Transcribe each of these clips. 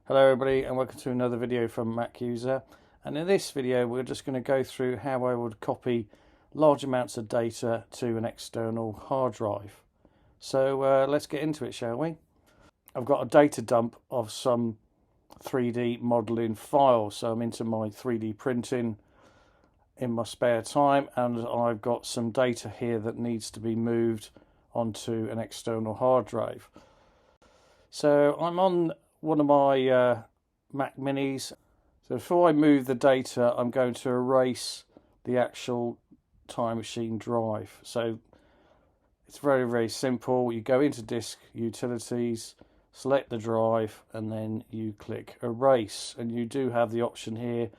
Hello everybody and welcome to another video from Mac User, and in this video we're just going to go through how I would copy large amounts of data to an external hard drive. So let's get into it, shall we? I've got a data dump of some 3D modeling files, so I'm into my 3D printing in my spare time, and I've got some data here that needs to be moved onto an external hard drive. So I'm on one of my Mac Minis. So before I move the data, I'm going to erase the actual Time Machine drive. So it's very simple. You go into Disk Utilities, select the drive, and then you click Erase. And you do have the option here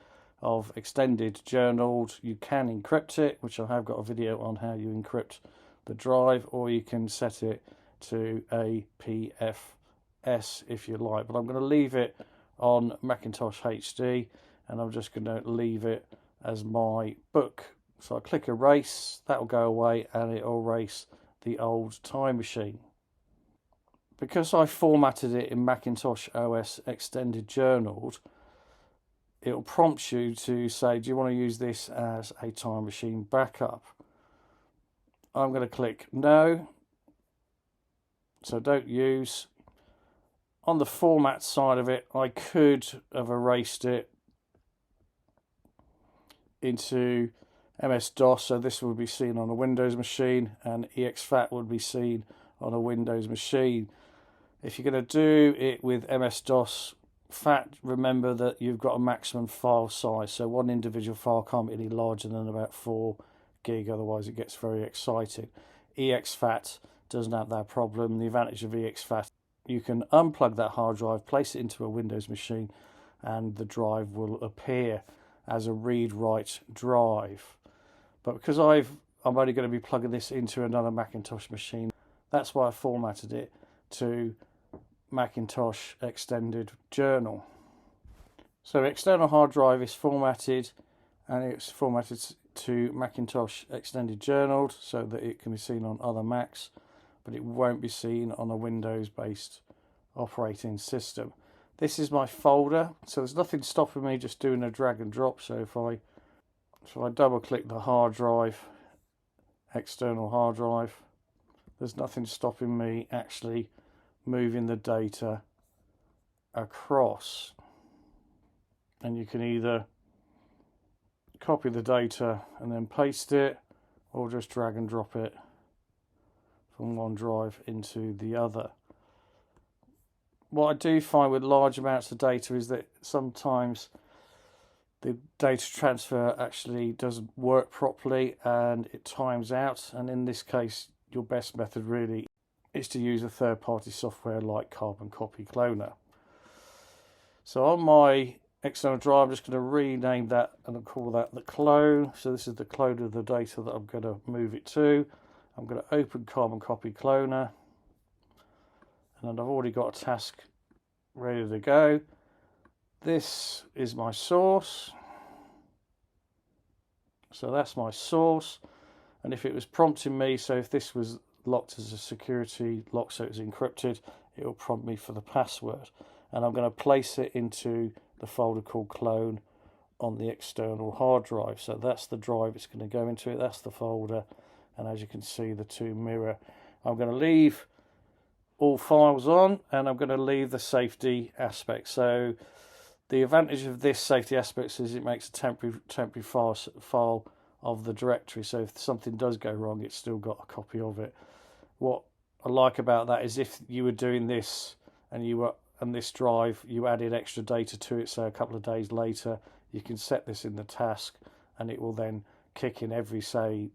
of Extended Journaled. You can encrypt it, which I have got a video on how you encrypt the drive, or you can set it to a PFS if you like, but I'm going to leave it on Macintosh HD, and I'm just going to leave it as my book. So I click Erase, that will go away, and it will erase the old Time Machine. Because I formatted it in Macintosh OS Extended Journaled, it will prompt you to say, do you want to use this as a Time Machine backup? I'm going to click No, so don't use. On the format side of it, I could have erased it into MS-DOS, so this would be seen on a Windows machine, and EXFAT would be seen on a Windows machine. If you're going to do it with MS-DOS FAT, remember that you've got a maximum file size, so one individual file can't be any larger than about 4 gig, otherwise it gets very exciting. EXFAT doesn't have that problem. The advantage of EXFAT, you can unplug that hard drive, place it into a Windows machine, and the drive will appear as a read-write drive. But because I'm only going to be plugging this into another Macintosh machine, that's why I formatted it to Macintosh Extended Journal. So external hard drive is formatted, and it's formatted to Macintosh Extended Journaled so that it can be seen on other Macs, but it won't be seen on a Windows-based operating system. This is my folder, so there's nothing stopping me just doing a drag and drop. So if I double-click the hard drive, external hard drive, there's nothing stopping me actually moving the data across. And you can either copy the data and then paste it, or just drag and drop it from one drive into the other. What I do find with large amounts of data is that sometimes the data transfer actually doesn't work properly and it times out, and in this case your best method really is to use a third-party software like Carbon Copy Cloner. So on my external drive, I'm just going to rename that and I'll call that the clone. So this is the clone of the data that I'm going to move it to. I'm going to open Carbon Copy Cloner, and I've already got a task ready to go. This is my source. So that's my source, and if it was prompting me, so if this was locked as a security lock, so it's encrypted, it will prompt me for the password, and I'm going to place it into the folder called clone on the external hard drive. So that's the drive it's going to go into. That's the folder, and as you can see, the two mirror. I'm going to leave all files on, and I'm going to leave the safety aspect. So the advantage of this safety aspect is it makes a temporary file of the directory, so if something does go wrong, it's still got a copy of it. What I like about that is if you were doing this and you were on this drive, you added extra data to it, so a couple of days later you can set this in the task, and it will then kick in every 3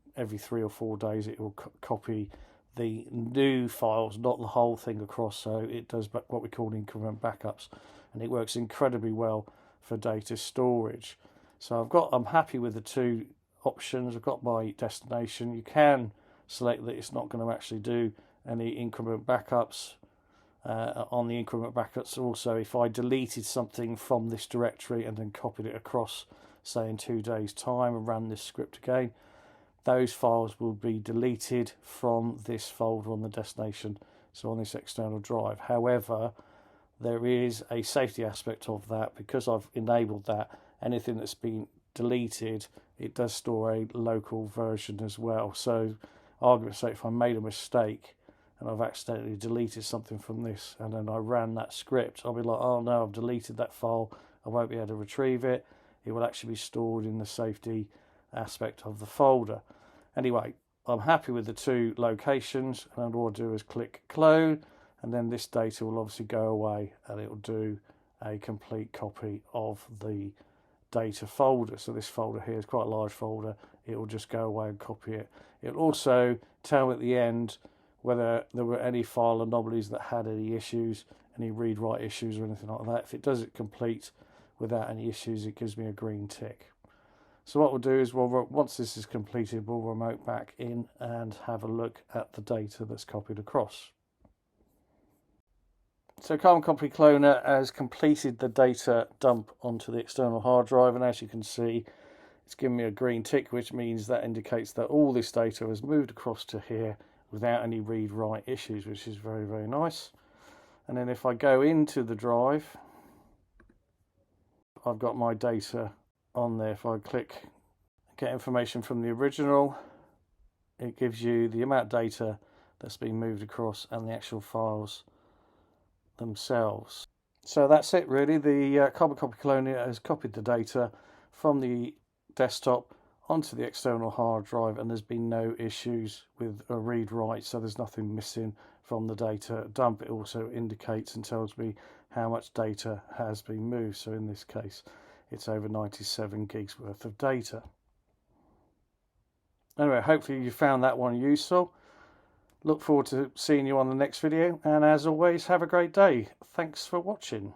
or 4 days. It will copy the new files, not the whole thing across, so it does what we call increment backups, and it works incredibly well for data storage. So I'm happy with the two options. I've got my destination. You can select that it's not going to actually do any increment backups. On the increment backups also, if I deleted something from this directory and then copied it across, say in 2 days time, and ran this script again, those files will be deleted from this folder on the destination, so on this external drive. However, there is a safety aspect of that. Because I've enabled that, anything that's been deleted, it does store a local version as well. So argument's sake, if I made a mistake and I've accidentally deleted something from this and then I ran that script, I'll be like, oh no, I've deleted that file, I won't be able to retrieve it. It will actually be stored in the safety aspect of the folder. Anyway, I'm happy with the two locations, and all I'll do is click clone, and then this data will obviously go away and it will do a complete copy of the data folder. So this folder here is quite a large folder. It will just go away and copy it. It'll also tell at the end whether there were any file anomalies that had any issues, any read-write issues or anything like that. If it does it complete without any issues, it gives me a green tick. So what we'll do is, once this is completed, we'll remote back in and have a look at the data that's copied across. So Carbon Copy Cloner has completed the data dump onto the external hard drive, and as you can see, it's given me a green tick, which means that indicates that all this data has moved across to here without any read-write issues, which is very, very nice. And then if I go into the drive, I've got my data on there. If I click get information from the original, it gives you the amount of data that's been moved across and the actual files themselves. So that's it really. The Carbon Copy Cloner has copied the data from the desktop onto the external hard drive, and there's been no issues with a read-write, so there's nothing missing from the data dump. It also indicates and tells me how much data has been moved. So in this case, it's over 97 gigs worth of data. Anyway, hopefully you found that one useful. Look forward to seeing you on the next video, and as always, have a great day. Thanks for watching.